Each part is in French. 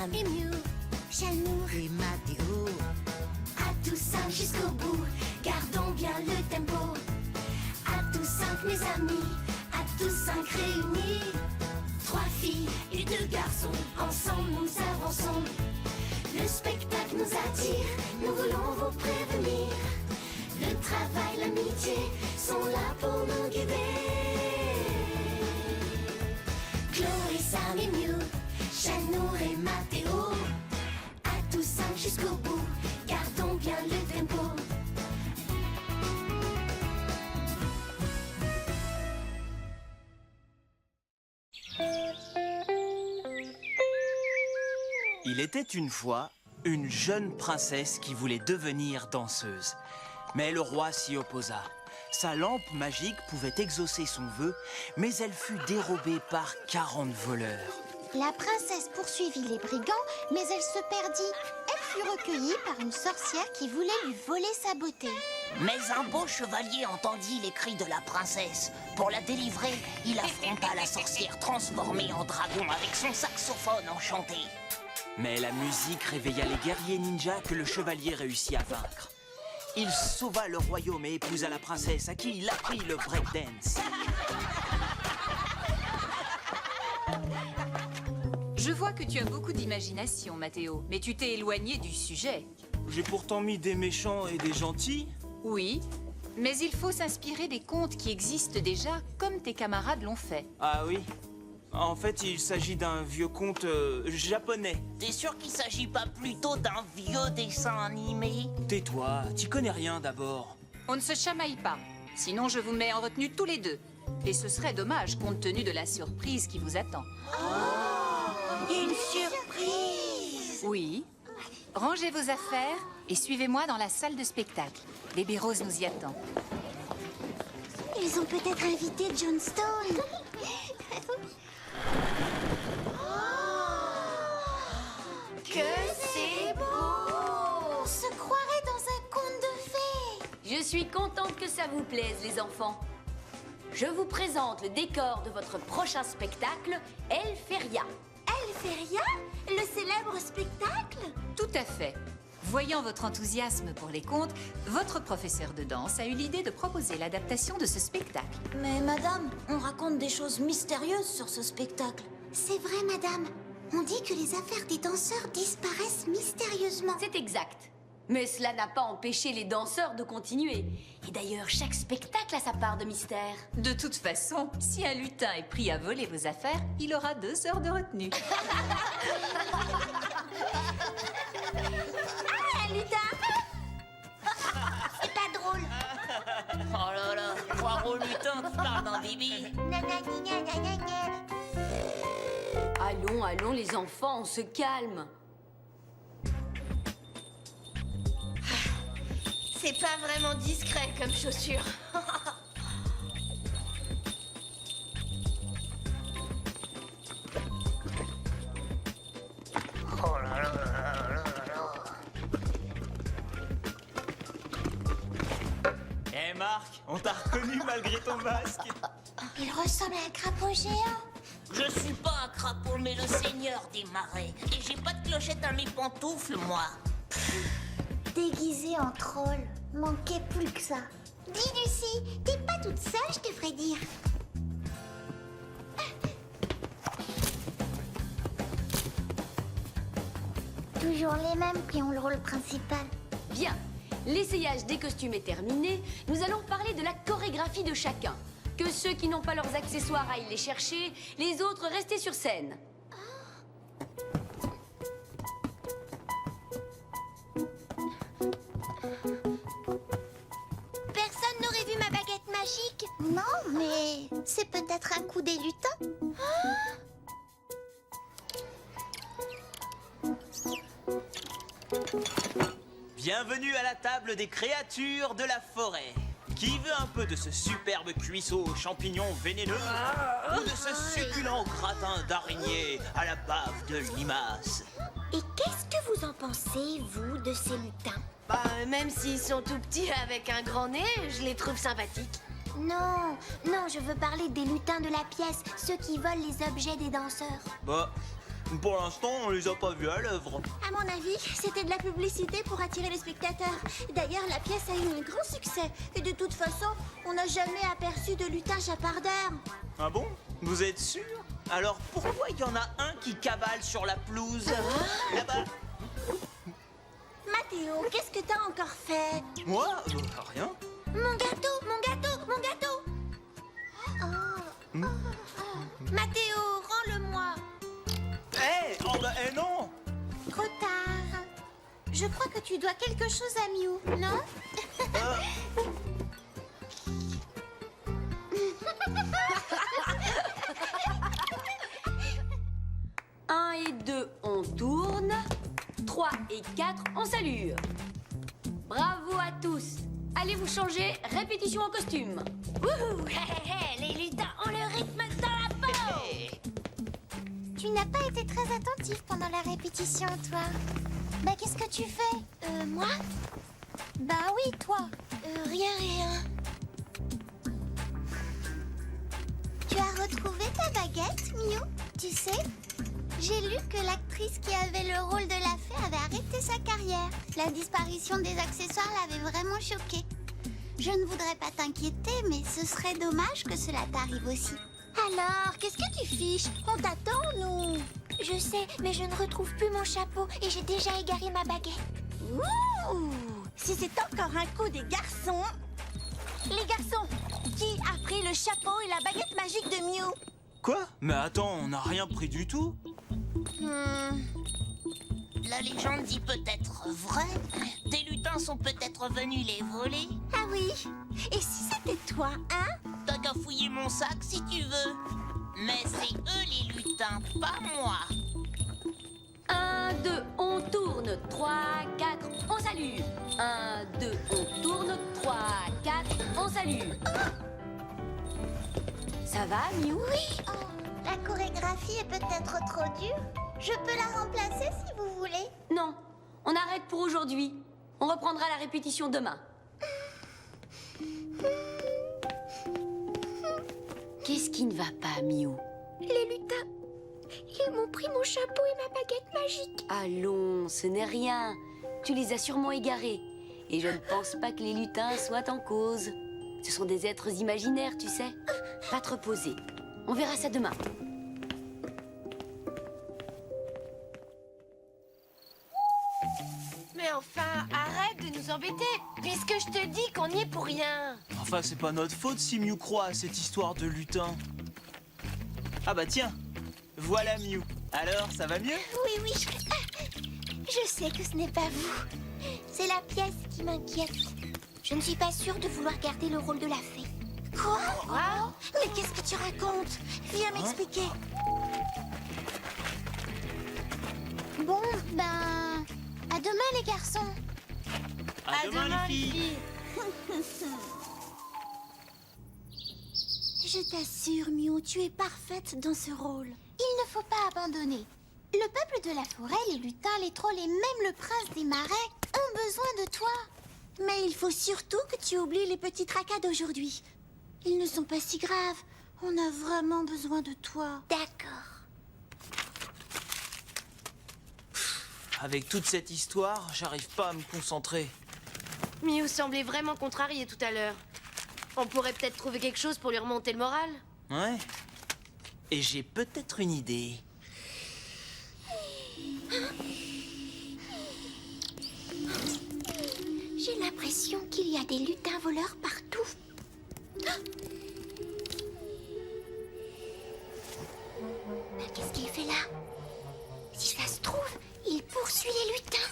Sam et Mew, Chanour et Mathéo. À tous cinq jusqu'au bout, gardons bien le tempo. À tous cinq mes amis, à tous cinq réunis. 3 filles et 2 garçons, ensemble nous avançons. Le spectacle nous attire, nous voulons vous prévenir. Le travail, l'amitié sont là pour nous guider. Chloé, Sam et Mew, Chanour et Mathéo. À tous cinq jusqu'au bout, gardons bien le tempo. Il était une fois une jeune princesse qui voulait devenir danseuse. Mais le roi s'y opposa. Sa lampe magique pouvait exaucer son vœu, mais elle fut dérobée par 40 voleurs. La princesse poursuivit les brigands, mais elle se perdit. Elle fut recueillie par une sorcière qui voulait lui voler sa beauté. Mais un beau chevalier entendit les cris de la princesse. Pour la délivrer, il affronta la sorcière transformée en dragon avec son saxophone enchanté. Mais la musique réveilla les guerriers ninjas que le chevalier réussit à vaincre. Il sauva le royaume et épousa la princesse à qui il apprit le breakdance. Je vois que tu as beaucoup d'imagination, Mathéo, mais tu t'es éloigné du sujet. J'ai pourtant mis des méchants et des gentils. Oui, mais il faut s'inspirer des contes qui existent déjà, comme tes camarades l'ont fait. Ah oui. En fait, il s'agit d'un vieux conte japonais. T'es sûr qu'il s'agit pas plutôt d'un vieux dessin animé? Tais-toi, t'y connais rien d'abord. On ne se chamaille pas, sinon je vous mets en retenue tous les deux. Et ce serait dommage compte tenu de la surprise qui vous attend. Une surprise! Oui. Rangez vos affaires et suivez-moi dans la salle de spectacle. Baby Rose nous y attend. Ils ont peut-être invité John Stone. Que c'est beau! On se croirait dans un conte de fées. Je suis contente que ça vous plaise, les enfants. Je vous présente le décor de votre prochain spectacle, Elferia. Elferia, le célèbre spectacle? Tout à fait. Voyant votre enthousiasme pour les contes, votre professeur de danse a eu l'idée de proposer l'adaptation de ce spectacle. Mais madame, on raconte des choses mystérieuses sur ce spectacle. C'est vrai, madame. On dit que les affaires des danseurs disparaissent mystérieusement. C'est exact. Mais cela n'a pas empêché les danseurs de continuer. Et d'ailleurs, chaque spectacle a sa part de mystère. De toute façon, si un lutin est pris à voler vos affaires, il aura 2 heures de retenue. Ah, lutin! C'est pas drôle. Oh là là, croire au lutin qui parle d'un bébé. Nanani, nanana. Allons, allons, les enfants, on se calme. C'est pas vraiment discret comme chaussure. Oh là là là là là. Eh Marc, on t'a reconnu malgré ton masque. Il ressemble à un crapaud géant. Je suis pas un crapaud, mais le seigneur des marais. Et j'ai pas de clochette à mes pantoufles, moi. Déguisé en troll. Manquait plus que ça. Dis, Lucie, t'es pas toute seule, je te ferais dire. Toujours les mêmes qui ont le rôle principal. Bien. L'essayage des costumes est terminé. Nous allons parler de la chorégraphie de chacun. Que ceux qui n'ont pas leurs accessoires aillent les chercher, les autres restez sur scène. Personne n'aurait vu ma baguette magique? Non, mais c'est peut-être un coup des lutins. Bienvenue à la table des créatures de la forêt. Qui veut un peu de ce superbe cuisseau aux champignons vénéneux ou de ce succulent gratin d'araignée à la bave de limace? Et qu'est-ce que vous en pensez, vous, de ces lutins? Bah, même s'ils sont tout petits avec un grand nez, je les trouve sympathiques. Non, non, je veux parler des lutins de la pièce, ceux qui volent les objets des danseurs. Bon, Pour l'instant, on les a pas vus à l'œuvre. À mon avis, c'était de la publicité pour attirer les spectateurs. D'ailleurs, la pièce a eu un grand succès. Et de toute façon, on n'a jamais aperçu de lutin chapardeur. Ah bon? Vous êtes sûr? Alors pourquoi il y en a un qui cavale sur la pelouse? Là-bas? Mathéo, qu'est-ce que t'as encore fait? Moi? Rien. Mon gâteau, mon gâteau, mon gâteau! Mathéo, rends-le-moi. Non! Trop tard. Je crois que tu dois quelque chose à Miou, non? 1 et 2, on tourne. 3 et 4, on salue. Bravo à tous. Allez vous changer, répétition en costume. Wouhou! Les lutins ont le rythme dans la peau! Tu n'as pas été très attentif pendant la répétition, toi. Bah, qu'est-ce que tu fais? Moi? Bah oui, toi. Rien. Tu as retrouvé ta baguette, Miou? Tu sais, j'ai lu que l'actrice qui avait le rôle de la fée avait arrêté sa carrière. La disparition des accessoires l'avait vraiment choquée. Je ne voudrais pas t'inquiéter, mais ce serait dommage que cela t'arrive aussi. Alors, qu'est-ce que tu fiches? On t'attend, nous. Je sais, mais je ne retrouve plus mon chapeau et j'ai déjà égaré ma baguette. Ouh! Si c'est encore un coup des garçons... Les garçons, qui a pris le chapeau et la baguette magique de Miou? Quoi? Mais attends, on n'a rien pris du tout. La légende dit peut-être vrai. Des lutins sont peut-être venus les voler. Ah oui? Et si c'était toi, hein? T'as qu'à fouiller mon sac si tu veux. Mais c'est eux les lutins, pas moi. 1, 2, on tourne. 3, 4, on salue. 1, 2, on tourne. 3, 4, on salue. Ça va, Miou? Oui. La chorégraphie est peut-être trop dure. Je peux la remplacer si vous voulez. Non, on arrête pour aujourd'hui. On reprendra la répétition demain. Qu'est-ce qui ne va pas, Miou? Les lutins, ils m'ont pris mon chapeau et ma baguette magique. Allons, ce n'est rien. Tu les as sûrement égarés. Et je ne pense pas que les lutins soient en cause. Ce sont des êtres imaginaires, tu sais. Va te reposer. On verra ça demain. Mais enfin, arrête de nous embêter, puisque je te dis qu'on n'y est pour rien. Enfin, c'est pas notre faute si Miou croit à cette histoire de lutin. Ah bah tiens, voilà Miou. Alors, ça va mieux? Oui. Je sais que ce n'est pas vous. C'est la pièce qui m'inquiète. Je ne suis pas sûre de vouloir garder le rôle de la fée. Quoi? Mais qu'est-ce que tu racontes? Viens m'expliquer. Bon, ben... À demain, les garçons. À demain, les filles. Je t'assure, Miou, tu es parfaite dans ce rôle. Il ne faut pas abandonner. Le peuple de la forêt, les lutins, les trolls et même le prince des marais ont besoin de toi. Mais il faut surtout que tu oublies les petits tracas d'aujourd'hui. Ils ne sont pas si graves. On a vraiment besoin de toi. D'accord. Avec toute cette histoire, j'arrive pas à me concentrer. Miou semblait vraiment contrarié tout à l'heure. On pourrait peut-être trouver quelque chose pour lui remonter le moral. Ouais. Et j'ai peut-être une idée. J'ai l'impression qu'il y a des lutins voleurs partout. Qu'est-ce qu'il fait là? Si ça se trouve, il poursuit les lutins.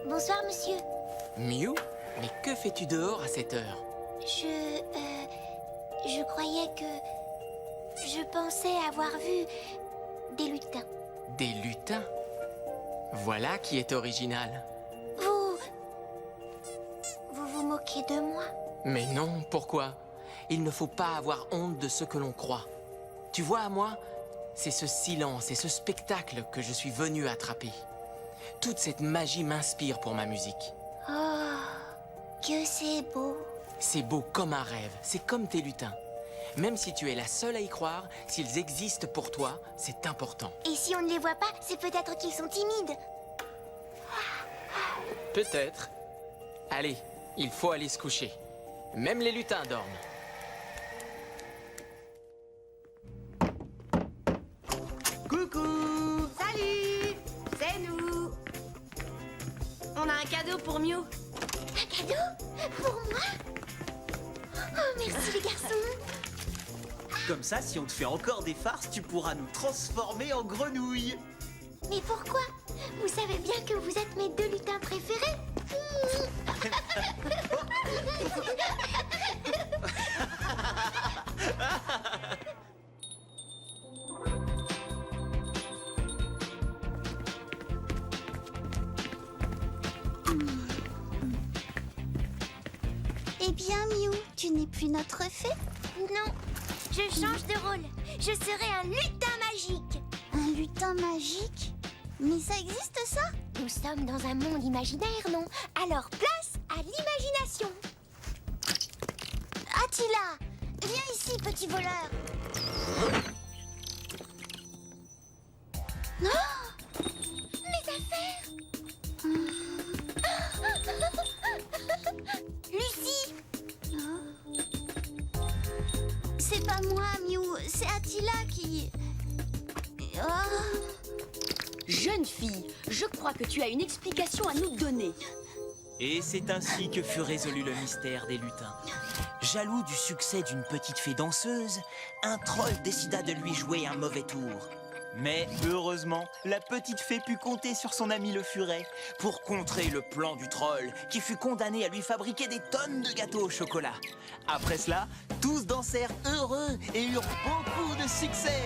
Bonsoir, monsieur. Miou, mais que fais-tu dehors à cette heure? Je croyais que... Je pensais avoir vu des lutins. Des lutins? Voilà qui est original. Vous vous moquez de moi? Mais non, pourquoi? Il ne faut pas avoir honte de ce que l'on croit. Tu vois, à moi, c'est ce silence et ce spectacle que je suis venu attraper. Toute cette magie m'inspire pour ma musique. Oh, que c'est beau. C'est beau comme un rêve, c'est comme tes lutins. Même si tu es la seule à y croire, s'ils existent pour toi, c'est important. Et si on ne les voit pas, c'est peut-être qu'ils sont timides. Peut-être. Allez, il faut aller se coucher. Même les lutins dorment. Coucou! Salut! C'est nous! On a un cadeau pour Mew. Un cadeau? Pour moi? Oh, merci les garçons. Comme ça, si on te fait encore des farces, tu pourras nous transformer en grenouilles. Mais pourquoi? Vous savez bien que vous êtes mes 2 lutins préférés. Eh bien, Mew, tu n'es plus notre fée? Non, je change de rôle. Je serai un lutin magique. Un lutin magique? Mais ça existe, ça? Nous sommes dans un monde imaginaire, non? Alors place à l'imagination. Attila, viens ici, petit voleur. Oh, mes affaires. Lucie. C'est pas moi, Mew, c'est Attila qui... Oh. Jeune fille, je crois que tu as une explication à nous donner. Et c'est ainsi que fut résolu le mystère des lutins. Jaloux du succès d'une petite fée danseuse, un troll décida de lui jouer un mauvais tour. Mais heureusement, la petite fée put compter sur son ami le furet pour contrer le plan du troll, qui fut condamné à lui fabriquer des tonnes de gâteaux au chocolat. Après cela, tous dansèrent heureux et eurent beaucoup de succès.